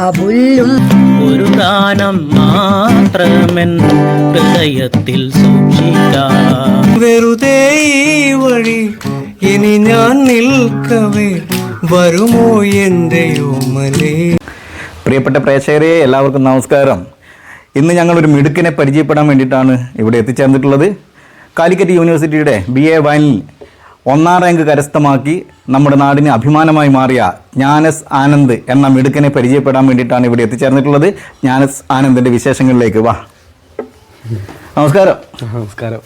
അപുല്ലും ഒരു ഗാനം മാത്രമെൻ ഹൃദയത്തിൽ സൂക്ഷിക്കാം. വെറുതെ ഈ വഴി ഇനി ഞാൻ നിൽക്കവേ വരുമോ എൻ്റെ ഓമലേ. പ്രിയപ്പെട്ട പ്രേക്ഷകരെ, എല്ലാവർക്കും നമസ്കാരം. ഇന്ന് ഞങ്ങളൊരു മിടുക്കിനെ പരിചയപ്പെടാൻ വേണ്ടിയിട്ടാണ് ഇവിടെ എത്തിച്ചേർന്നിട്ടുള്ളത്. കാലിക്കറ്റ് യൂണിവേഴ്സിറ്റിയുടെ BA വയലിൻ 1ാം റാങ്ക് കരസ്ഥമാക്കി നമ്മുടെ നാടിന് അഭിമാനമായി മാറിയ ജ്ഞാനസ് ആനന്ദ് എന്ന മിടുക്കിനെ പരിചയപ്പെടാൻ വേണ്ടിയിട്ടാണ് ഇവിടെ എത്തിച്ചേർന്നിട്ടുള്ളത്. ജ്ഞാനസ് ആനന്ദിൻ്റെ വിശേഷങ്ങളിലേക്ക് വാ. നമസ്കാരം. നമസ്കാരം.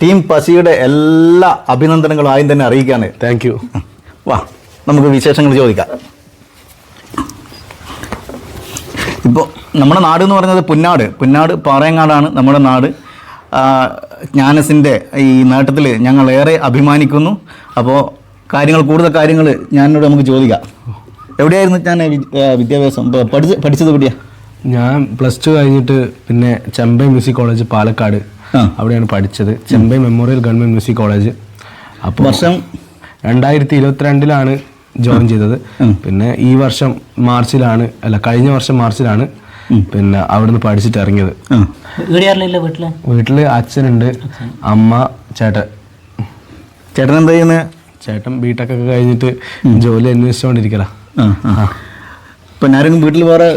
ടീം പശിയുടെ എല്ലാ അഭിനന്ദനങ്ങളും ആദ്യം തന്നെ അറിയിക്കുകയാണ്. Thank you. വാ, നമുക്ക് വിശേഷങ്ങൾ ചോദിക്കാം. ഇപ്പോൾ നമ്മുടെ നാട് എന്ന് പറയുന്നത് പുന്നാട് പാറയങ്ങാടാണ് നമ്മുടെ നാട്. ജ്ഞാനസിൻ്റെ ഈ നേട്ടത്തിൽ ഞങ്ങൾ ഏറെ അഭിമാനിക്കുന്നു. അപ്പോൾ കൂടുതൽ കാര്യങ്ങൾ ഞാനോട് നമുക്ക് ചോദിക്കാം. എവിടെയായിരുന്നു ഞാൻ വിദ്യാഭ്യാസം പഠിച്ചത് എവിടെയാണ്? ഞാൻ +2 കഴിഞ്ഞിട്ട് പിന്നെ ചെമ്പൈ മ്യൂസിക് കോളേജ് പാലക്കാട്, അവിടെയാണ് പഠിച്ചത്. Chembai memorial government music college. അപ്പോൾ വർഷം 2022 ജോയിൻ ചെയ്തത്. പിന്നെ ഈ വർഷം കഴിഞ്ഞ വർഷം മാർച്ചിലാണ് പിന്നെ അവിടുന്ന് പഠിച്ചിട്ട് ഇറങ്ങിയത്. വീട്ടില് അച്ഛനുണ്ട്, അമ്മ, ചേട്ടൻ എന്താ ചെയ്യുന്നത്? ചേട്ടൻ B.Tech ഒക്കെ കഴിഞ്ഞിട്ട് ജോലി അന്വേഷിച്ചുകൊണ്ടിരിക്കല. ഇപ്പം ആരെങ്കിലും വീട്ടിൽ വേറെ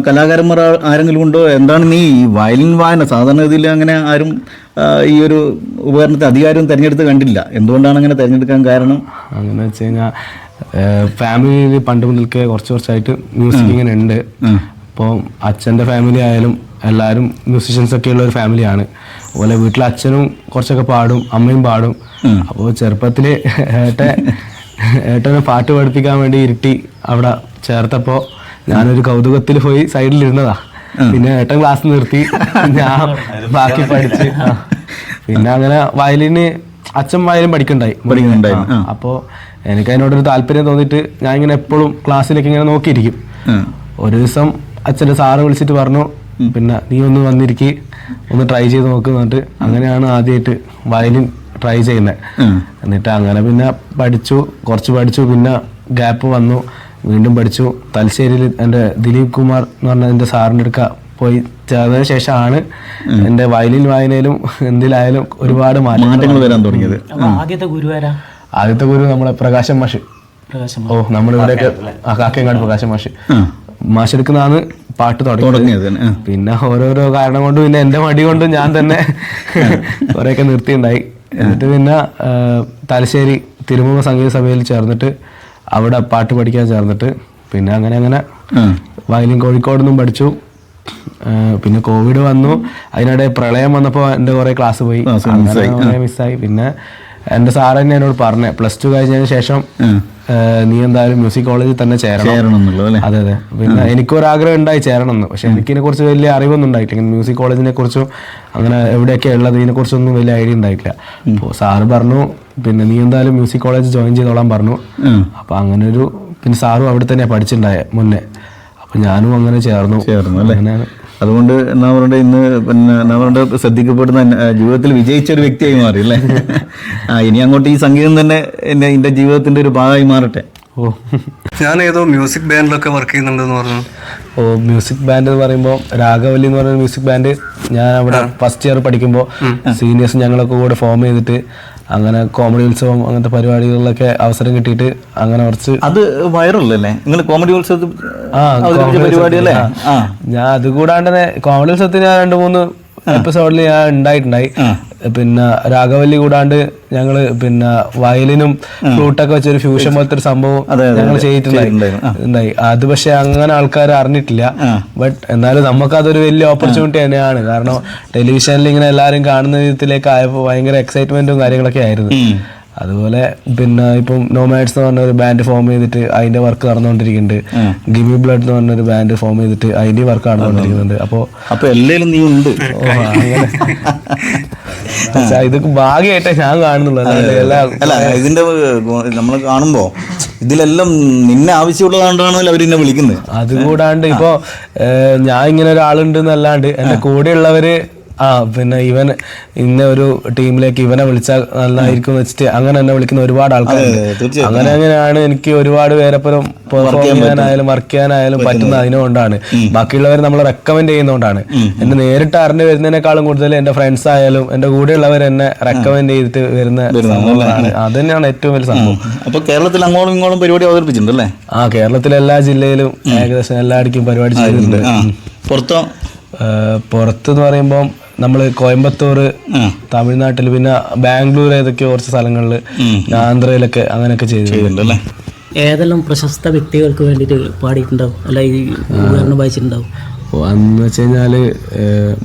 കലാകാരന്മാർ ആരെങ്കിലും ഉണ്ടോ? എന്താണ് നീ ഈ വയലിൻ വായന സാധാരണ ഇതിൽ അങ്ങനെ ആരും ഈ ഒരു ഉപകരണത്തെ അധികാരം തിരഞ്ഞെടുത്ത് കണ്ടില്ല. എന്തുകൊണ്ടാണ് അങ്ങനെ തിരഞ്ഞെടുക്കാൻ കാരണം? അങ്ങനെ വെച്ച് കഴിഞ്ഞാൽ ഫാമിലിയിൽ പണ്ട് മുതൽക്കേ കുറച്ചായിട്ട് മ്യൂസിക് ഇങ്ങനെ ഉണ്ട്. അപ്പോൾ അച്ഛൻ്റെ ഫാമിലി ആയാലും എല്ലാവരും മ്യൂസിഷ്യൻസ് ഒക്കെ ഉള്ള ഒരു ഫാമിലിയാണ്. അതുപോലെ വീട്ടിൽ അച്ഛനും കുറച്ചൊക്കെ പാടും, അമ്മയും പാടും. അപ്പോൾ ചെറുപ്പത്തിൽ ഏട്ടനെ പാട്ട് പഠിപ്പിക്കാൻ വേണ്ടി ഇരുട്ടി അവിടെ ചേർത്തപ്പോൾ ഞാനൊരു കൗതുകത്തിൽ പോയി സൈഡിലിരുന്നതാ. പിന്നെ ഏട്ടൻ ക്ലാസ് നിർത്തി, ഞാൻ ബാക്കി പഠിച്ച്. പിന്നെ അങ്ങനെ അച്ഛൻ വയലിൻ പഠിക്കുന്നുണ്ടായി. അപ്പോൾ എനിക്ക് അതിനോടൊരു താല്പര്യം തോന്നിയിട്ട് ഞാൻ ഇങ്ങനെ എപ്പോഴും ക്ലാസ്സിലേക്ക് ഇങ്ങനെ നോക്കിയിരിക്കും. ഒരു ദിവസം അച്ഛൻ്റെ സാറ് വിളിച്ചിട്ട് പറഞ്ഞു, പിന്നെ നീ ഒന്ന് വന്നിരിക്കി, ഒന്ന് ട്രൈ ചെയ്ത് നോക്കുന്നിട്ട് അങ്ങനെയാണ് ആദ്യമായിട്ട് വയലിൻ ട്രൈ ചെയ്യുന്നത്. എന്നിട്ട് അങ്ങനെ പിന്നെ കുറച്ച് പഠിച്ചു. പിന്നെ ഗ്യാപ്പ് വന്നു, വീണ്ടും പഠിച്ചു. തലശ്ശേരിയിൽ എൻ്റെ ദിലീപ് കുമാർ എന്ന് പറഞ്ഞ എൻ്റെ സാറിൻ്റെ അടുക്ക പോയി ചേർന്നതിന് ശേഷമാണ് എൻ്റെ വയലിൻ വായനയിലും എന്തിലായാലും ഒരുപാട് മാറ്റങ്ങൾ വരാൻ തുടങ്ങിയത്. ആദ്യത്തെ ഗുരു നമ്മളെ പ്രകാശം മാഷ്. നമ്മളിവിടെയൊക്കെ കാക്കയങ്ങാട് പ്രകാശം മാഷ് എടുക്കുന്നതാണ് പാട്ട് തുടങ്ങിയത്. പിന്നെ ഓരോരോ കാരണം കൊണ്ടും പിന്നെ എൻ്റെ മടി കൊണ്ടും ഞാൻ തന്നെ കുറേയൊക്കെ നിർത്തിയുണ്ടായി. എന്നിട്ട് പിന്നെ തലശ്ശേരി തിരുമുഖ സംഗീത സഭയിൽ ചേർന്നിട്ട് അവിടെ പാട്ട് പഠിക്കാൻ ചേർന്നിട്ട് പിന്നെ അങ്ങനെ വയലിൻ കോഴിക്കോട് നിന്നും പഠിച്ചു. പിന്നെ കോവിഡ് വന്നു, അതിനിടെ പ്രളയം വന്നപ്പോൾ എൻ്റെ കുറേ ക്ലാസ് പോയി, മിസ്സായി. പിന്നെ എൻ്റെ സാറ് തന്നെ എന്നോട് പറഞ്ഞേ, +2 കഴിഞ്ഞതിന് ശേഷം നീ എന്തായാലും മ്യൂസിക് കോളേജിൽ തന്നെ ചേരണം. അതെ. പിന്നെ എനിക്കൊരാഗ്രഹം ഉണ്ടായി ചേരണമെന്ന്. പക്ഷെ എനിക്കിതിനെ കുറിച്ച് വലിയ അറിവൊന്നും ഉണ്ടായിട്ടില്ല. ഇങ്ങനെ മ്യൂസിക് കോളേജിനെ കുറിച്ചും അങ്ങനെ എവിടെയൊക്കെ ഉള്ളത് ഇതിനെ കുറിച്ചൊന്നും വലിയ ഐഡിയ ഉണ്ടായിട്ടില്ല. അപ്പോൾ സാറ് പറഞ്ഞു, പിന്നെ നീ എന്തായാലും മ്യൂസിക് കോളേജ് ജോയിൻ ചെയ്തോളാൻ പറഞ്ഞു. അപ്പോൾ അങ്ങനെ പിന്നെ സാറും അവിടെ തന്നെയാണ് പഠിച്ചിട്ടുണ്ടായ മുന്നേ. അപ്പോൾ ഞാനും അങ്ങനെ ചേർന്നു. അങ്ങനെയാണ്. അതുകൊണ്ട് എന്നാ പറയുക, ഇന്ന് പിന്നെ ശ്രദ്ധിക്കപ്പെടുന്ന ജീവിതത്തിൽ വിജയിച്ച ഒരു വ്യക്തിയായി മാറി അല്ലേ? ഇനി അങ്ങോട്ട് ഈ സംഗീതം തന്നെ എൻ്റെ ജീവിതത്തിൻ്റെ ഒരു ഭാഗമായി മാറട്ടെ. ഞാൻ ഏതോ മ്യൂസിക് ബാൻഡിലൊക്കെ വർക്ക് ചെയ്യുന്നുണ്ടെന്ന് പറഞ്ഞു. മ്യൂസിക് ബാൻഡ് എന്ന് പറയുമ്പോൾ രാഘവല്ലി എന്ന് പറയുന്ന മ്യൂസിക് ബാൻഡ് ഞാൻ അവിടെ ഫസ്റ്റ് ഇയർ പഠിക്കുമ്പോൾ സീനിയേഴ്സ് ഞങ്ങളൊക്കെ കൂടെ ഫോം ചെയ്തിട്ട് അങ്ങനെ കോമഡി ഉത്സവം അങ്ങനത്തെ പരിപാടികളിലൊക്കെ അവസരം കിട്ടിയിട്ട് അങ്ങനെ കുറച്ച് അത് വൈറലല്ലേ നിങ്ങൾ കോമഡി ഉത്സവത്തിൽ പരിപാടി അല്ലേ? ഞാൻ അതുകൂടാണ്ട് തന്നെ കോമഡി ഉത്സവത്തിന് ഞാൻ 2-3 എപ്പിസോഡിൽ ഞാൻ ഉണ്ടായിട്ടുണ്ടായി. പിന്നെ രാഘവല്ലി കൂടാണ്ട് ഞങ്ങള് പിന്നെ വയലിനും ഫ്ലൂട്ടൊക്കെ വെച്ചൊരു ഫ്യൂഷൻ പോലത്തെ ഒരു സംഭവം ഞങ്ങൾ ചെയ്തിട്ടുണ്ടായി. അത് പക്ഷെ അങ്ങനെ ആൾക്കാർ അറിഞ്ഞിട്ടില്ല. ബട്ട് എന്നാലും നമുക്കതൊരു വലിയ ഓപ്പർച്യൂണിറ്റി തന്നെയാണ്. കാരണം ടെലിവിഷനിൽ ഇങ്ങനെ എല്ലാവരും കാണുന്ന വിധത്തിലേക്ക് ആയപ്പോൾ ഭയങ്കര എക്സൈറ്റ്മെന്റും കാര്യങ്ങളൊക്കെ ആയിരുന്നു. അതുപോലെ പിന്നെ ഇപ്പം നോമാഡ്സ് എന്ന് പറഞ്ഞ ഒരു ബാൻഡ് ഫോം ചെയ്തിട്ട് അതിന്റെ വർക്ക് നടന്നുകൊണ്ടിരിക്കുന്നുണ്ട്. ഗിമി ബ്ലഡ് എന്ന് പറഞ്ഞൊരു ബാൻഡ് ഫോം ചെയ്തിട്ട് അതിന്റെ വർക്ക് നടന്നുകൊണ്ടിരിക്കുന്നുണ്ട്. അപ്പൊ എല്ലാവരും നീ ഉണ്ട്. ഇതൊക്കെ ഭാഗ്യമായിട്ടേ ഞാൻ കാണുന്നുള്ളൂ. അല്ല, ഇതിന്റെ നമ്മൾ കാണുമ്പോ ഇതിലെല്ലാം നിന്നെ ആവശ്യമുള്ളതാണ്ടാണല്ലോ അവരെന്നെ വിളിക്കുന്നത്. അതുകൂടാണ്ട് ഇപ്പൊ ഞാൻ ഇങ്ങനെ ഒരാളുണ്ട് എന്നല്ലാണ്ട് എന്റെ കൂടെയുള്ളവര് പിന്നെ ഇവൻ ഇന്ന ഒരു ടീമിലേക്ക് ഇവനെ വിളിച്ചാൽ നല്ലതായിരിക്കും എന്ന് വെച്ചിട്ട് അങ്ങനെ എന്നെ വിളിക്കുന്ന ഒരുപാട് ആൾക്കാരുണ്ട്. അങ്ങനെയാണ് എനിക്ക് ഒരുപാട് പേരെപ്പുറം പെർഫോം ചെയ്യാനായാലും വർക്ക് ചെയ്യാനായാലും പറ്റുന്ന അതിനുകൊണ്ടാണ്. ബാക്കിയുള്ളവർ നമ്മൾ റെക്കമെൻഡ് ചെയ്യുന്നതുകൊണ്ടാണ്. എന്നെ നേരിട്ട് അറിഞ്ഞു വരുന്നതിനേക്കാളും കൂടുതൽ എന്റെ ഫ്രണ്ട്സ് ആയാലും എന്റെ കൂടെയുള്ളവർ എന്നെ റെക്കമെൻഡ് ചെയ്തിട്ട് വരുന്ന സംഭവങ്ങളാണ്. അത് തന്നെയാണ് ഏറ്റവും വലിയ സംഭവം. അപ്പൊ കേരളത്തിൽ അങ്ങോട്ടും ഇങ്ങോട്ടും പരിപാടി അവതരിപ്പിച്ചിട്ടുണ്ടല്ലേ? കേരളത്തിലെ എല്ലാ ജില്ലയിലും ഏകദേശം എല്ലായിടക്കും പരിപാടി ചെയ്തിട്ടുണ്ട്. പുറത്തെന്ന് പറയുമ്പോൾ നമ്മള് കോയമ്പത്തൂർ, തമിഴ്നാട്ടിൽ, പിന്നെ ബാംഗ്ലൂർ, ഏതൊക്കെയോ കുറച്ച് സ്ഥലങ്ങളില്, ആന്ധ്രയിലൊക്കെ അങ്ങനെയൊക്കെ ചെയ്തിട്ടുണ്ടല്ലേ. ഏതെല്ലാം പ്രശസ്ത വ്യക്തികൾക്ക് വേണ്ടിയിട്ട് പാടിയിട്ടുണ്ടാവും, അല്ല ഈ ഉപകരണം വായിച്ചിട്ടുണ്ടാവും? അന്ന് വെച്ച് കഴിഞ്ഞാല്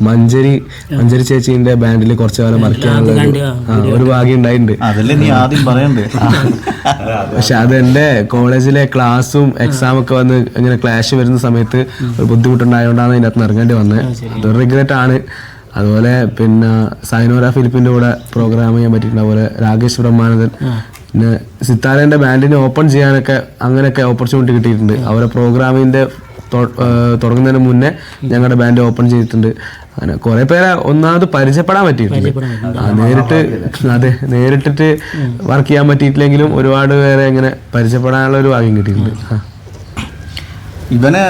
മഞ്ചരി ചേച്ചീന്റെ ബാൻഡിൽ കുറച്ചു കാലം വർക്ക് ചെയ്യാനുള്ള ഒരു ഭാഗ്യം ഉണ്ടായിട്ടുണ്ട്. അതല്ലേ നീ ആദ്യം പറയണ്ടേ? പക്ഷെ അത് എന്റെ കോളേജിലെ ക്ലാസ്സും എക്സാം ഒക്കെ വന്ന് ഇങ്ങനെ ക്ലാഷ് വരുന്ന സമയത്ത് ഒരു ബുദ്ധിമുട്ടുണ്ടായതുകൊണ്ടാണ് അതിൻ്റെ അകത്ത് ഇറങ്ങേണ്ടി വന്നത്. അതൊരു റിഗ്രറ്റ് ആണ്. അതുപോലെ പിന്നെ സൈനോര ഫിലിപ്പിന്റെ കൂടെ പ്രോഗ്രാം ചെയ്യാൻ പറ്റിയിട്ടുണ്ട്. അതുപോലെ രാകേഷ് ബ്രഹ്മാനന്ദൻ, പിന്നെ സിത്താരന്റെ ബാൻഡിനെ ഓപ്പൺ ചെയ്യാനൊക്കെ അങ്ങനെയൊക്കെ ഓപ്പർച്യൂണിറ്റി കിട്ടിയിട്ടുണ്ട്. അവരെ പ്രോഗ്രാമിന്റെ തുടങ്ങുന്നതിന് മുന്നേ ഞങ്ങളുടെ ബാൻഡ് ഓപ്പൺ ചെയ്തിട്ടുണ്ട്. അങ്ങനെ കുറെ പേരെ ഒന്നാമത് പരിചയപ്പെടാൻ പറ്റിയിട്ടുണ്ട്. നേരിട്ടിട്ട് വർക്ക് ചെയ്യാൻ പറ്റിയിട്ടില്ലെങ്കിലും ഒരുപാട് പേരെ ഇങ്ങനെ പരിചയപ്പെടാനുള്ള ഒരു ഭാഗ്യം കിട്ടിയിട്ടുണ്ട്. ഇവന്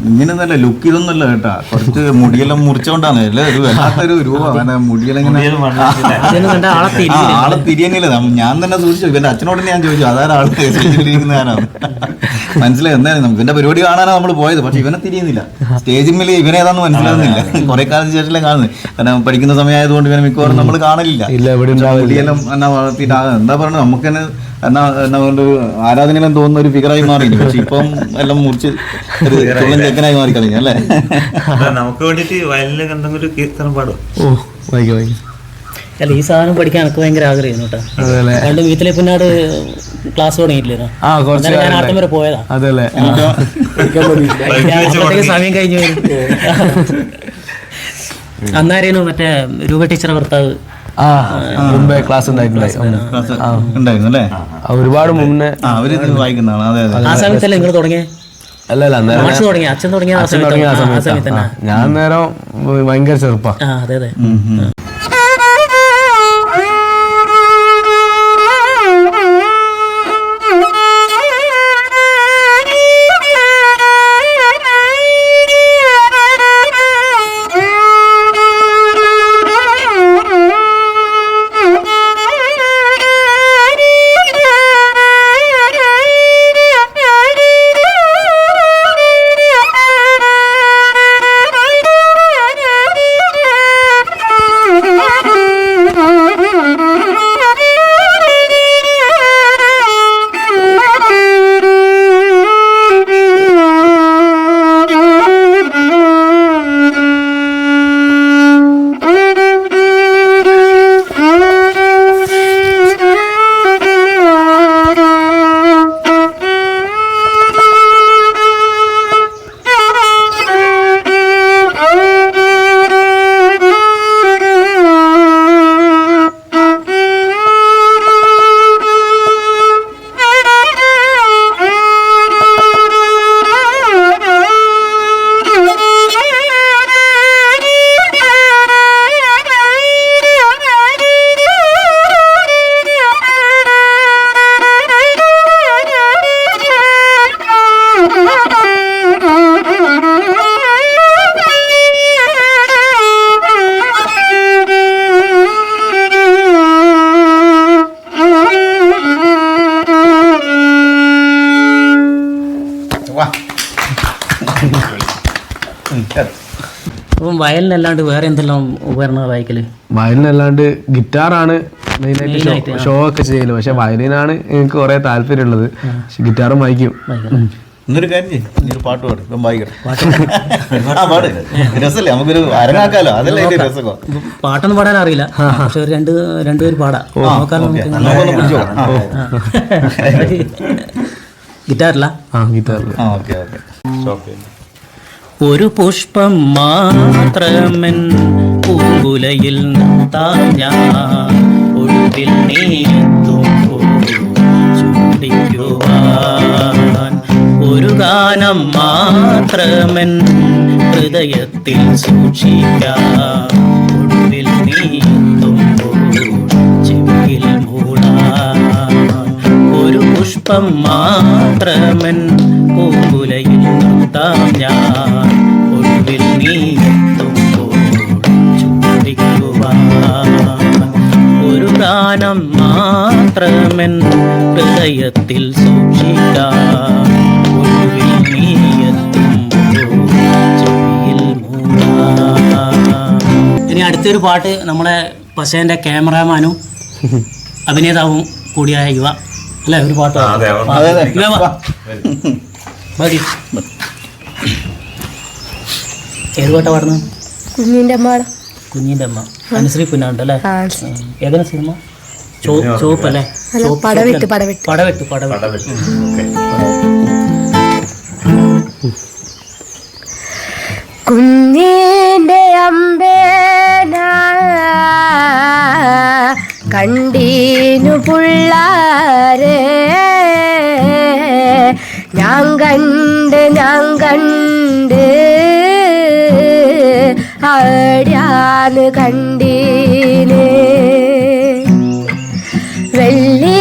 ഇങ്ങനെയൊന്നല്ല, ലുക്ക് ഇതൊന്നുമല്ല കേട്ടാ, കുറച്ച് മുടിയെല്ലാം മുറിച്ചോണ്ടാണ് അല്ലേ ഒരു വല്ലാത്തൊരു രൂപം. മുടിയെല്ലാം ആളെ തിരിയണില്ല. ഞാൻ തന്നെ സൂക്ഷിച്ചു. ഇവന്റെ അച്ഛനോട് ഞാൻ ചോദിച്ചു അതായത് ആള് ാനാണ് മനസ്സിലായി. എന്തായാലും ഇവന്റെ പരിപാടി കാണാനാണ് നമ്മൾ പോയത്. പക്ഷെ ഇവനെ തിരിയുന്നില്ല. സ്റ്റേജിൽ ഇവനേതാന്ന് മനസ്സിലാകുന്നില്ല. കുറെ കാലത്തിന് ശേഷമല്ലേ കാണുന്നത്. കാരണം പഠിക്കുന്ന സമയമായതുകൊണ്ട് ഇവനെ മിക്കവാറും നമ്മൾ കാണില്ല. മുടിയെല്ലാം എന്നാ വളർത്തിയിട്ട് എന്താ പറയുന്നത്, നമുക്ക് തന്നെ എന്നാ ആരാധനയെല്ലാം തോന്നുന്ന ഒരു ഫിഗറായി മാറി. പക്ഷെ ഇപ്പം എല്ലാം മുറിച്ച് ഒരു ചെക്കനായി മാറി കളഞ്ഞു അല്ലേ? നമുക്ക് വേണ്ടിട്ട് വയലിന് എന്തെങ്കിലും ഒരു കീർത്തനം പാടും. അല്ല, ഈ സാധനം പഠിക്കാൻ എനിക്ക് ഭയങ്കര ആഗ്രഹമായിരുന്നു കേട്ടോ. രണ്ട് വീട്ടിലെ പിന്നാട് ക്ലാസ് തുടങ്ങിയിട്ടില്ലല്ലോ. ഞാൻ ആട്ടം വരെ പോയതാ. സമയം കഴിഞ്ഞു. അന്നാരേനു മറ്റേ രൂപ ടീച്ചറെ ഭർത്താവ് മുമ്പേ ക്ലാസ് ഉണ്ടായിരുന്നു അല്ലേ? ഒരുപാട് മുന്നേ വായിക്കുന്നതാണ്. ആ സമയത്തല്ലേ നിങ്ങൾ തുടങ്ങിയ? അച്ഛൻ തുടങ്ങിയ ആ സമയത്ത് ഞാൻ നേരം ഭയങ്കര ചെറുപ്പാ. അതെ അതെ. അപ്പം വയലിനല്ലാണ്ട് വേറെ എന്തെല്ലാം ഉപകരണങ്ങൾ വായിക്കല്? വയലിനല്ലാണ്ട് ഗിറ്റാറാണ് മെയിനായിട്ട് ഷോ ഒക്കെ ചെയ്യല്. പക്ഷെ വയലിനാണ് എനിക്ക് കുറെ താല്പര്യമുള്ളത്. പക്ഷെ ഗിറ്റാറും വായിക്കും. ഇന്നൊരു കാര്യം ചെയ്യും, പാട്ട് പാടും, ഇപ്പം വായിക്കട്ടെ. പാട് രസമല്ലേ, നമുക്കൊരു അരങ്ങാക്കാലോ. അതല്ലേ രസം. പാട്ടൊന്നും പാടാൻ അറിയില്ല, പക്ഷെ രണ്ടുപേര് പാടാം. ഗിറ്റാറില്ല? ഗിറ്റാറില്ല. ഒരു പുഷ്പം മാത്രമെൻ പൂങ്കുലയിൽ നിർത്താൻ ഞാൻ ഒടുവിൽ നീത്തുമ്പോൾ ചൂടിക്കുവാൻ. ഒരു ഗാനം മാത്രമെൻ ഹൃദയത്തിൽ സൂക്ഷിക്കാം ഒരല്പം മാത്രമൻ പൂക്കുലയിൽ നിർത്താം ഞാൻ ഒടുവിൽ നീ എത്തുമ്പോൾ ചുംബിക്കുവാൻ ഒരു ഗാനം മാത്രമൻ ഹൃദയത്തിൽ സൂക്ഷിക്കാം ഒടുവിൽ നീ എത്തുമ്പോൾ ചെവിയിൽ മൂടാം. ഇനി അടുത്തൊരു പാട്ട് നമ്മളെ പശേൻ്റെ ക്യാമറാമാനും അഭിനേതാവും കൂടിയായ യുവ അല്ലേ ഒരു പാട്ട് മതി. ഏത് പാട്ടാ പാടുന്നത്? കുഞ്ഞിൻ്റെ അമ്മ അനുശ്രീ പുന്നാണ്ട് അല്ലേ? ഏതാണ് സിനിമ? ചോപ്പല്ലേ? പടവെട്ട്. കുഞ്ഞിൻ്റെ അമ്പേന കണ്ടീനു പുള്ളാരെ ഞാൻ കണ്ട് അവിടാന്ന് കണ്ടീന് വെള്ളി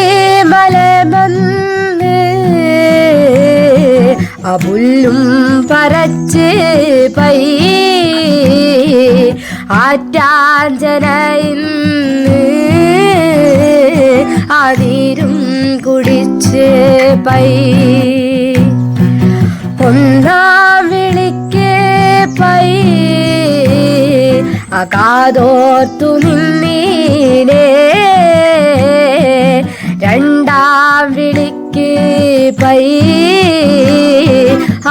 മലമന്ന് അപുല്ലും പറച്ച് പൈ ആറ്റാഞ്ചനയിന്ന് അതിരും കുടിച്ച് പൈ ഒന്നാം വിളിക്ക് പൈ അകാതോർത്തു നിന്നീനേ രണ്ടാം വിളിക്ക് പൈ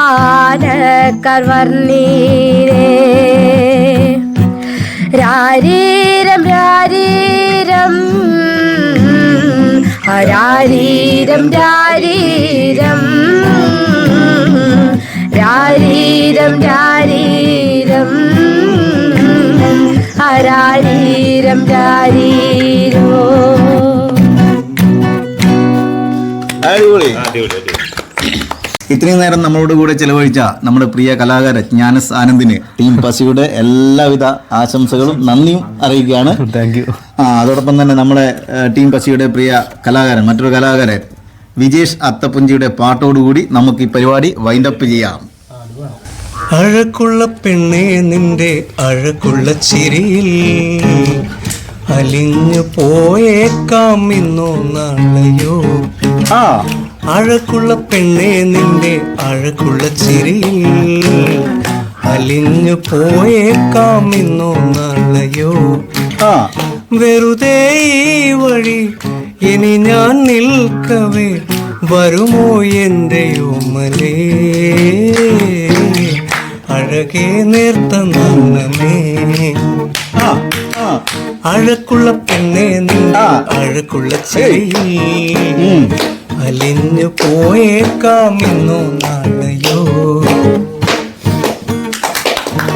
ആനക്കർ വർണ്ണീനേ രാരീരം രാരീരം രാരീരം രാരീരം രാരീരം രാരീരം രാരീരം രാരീരോ. ഇത്രയും നേരം നമ്മളോട് കൂടെ ചെലവഴിച്ച നമ്മുടെ പ്രിയ കലാകാരൻ ജ്ഞാനസ് ആനന്ദിന് ടീം പസിയുടെ എല്ലാവിധ ആശംസകളും നന്ദിയും അറിയിക്കുകയാണ്. Thank you. അതോടൊപ്പം തന്നെ നമ്മുടെ ടീം പസിയുടെ പ്രിയ കലാകാരൻ മറ്റൊരു കലാകാരൻ വിജേഷ് അത്തപ്പുഞ്ചിയുടെ പാട്ടോടുകൂടി നമുക്ക് ഈ പരിപാടി വൈൻഡപ്പ് ചെയ്യാം. അഴകുള്ള പെണ്ണേ നിന്റെ അഴകുള്ള ചിരിയിൽ അലിഞ്ഞു പോയേക്കാം ഇന്നോ നാളെയോ. അഴകുള്ള പെണ്ണേ നിന്റെ അഴകുള്ള ചിരിയിൽ അലിഞ്ഞു പോയേക്കാം ഇന്നോ നാളെയോ. വെറുതെ ഈ വഴി ഇനി ഞാൻ നിൽക്കവേ വരുമോ എൻ്റെ ഓമലേ അഴകേ നേർത്ത നന്നമേ. അഴകുള്ള പെണ്ണേ നിന്റെ അഴകുള്ള ചിരിയിൽ അലിഞ്ഞു പോയേക്കാം ഇന്നോ നാളെയോ.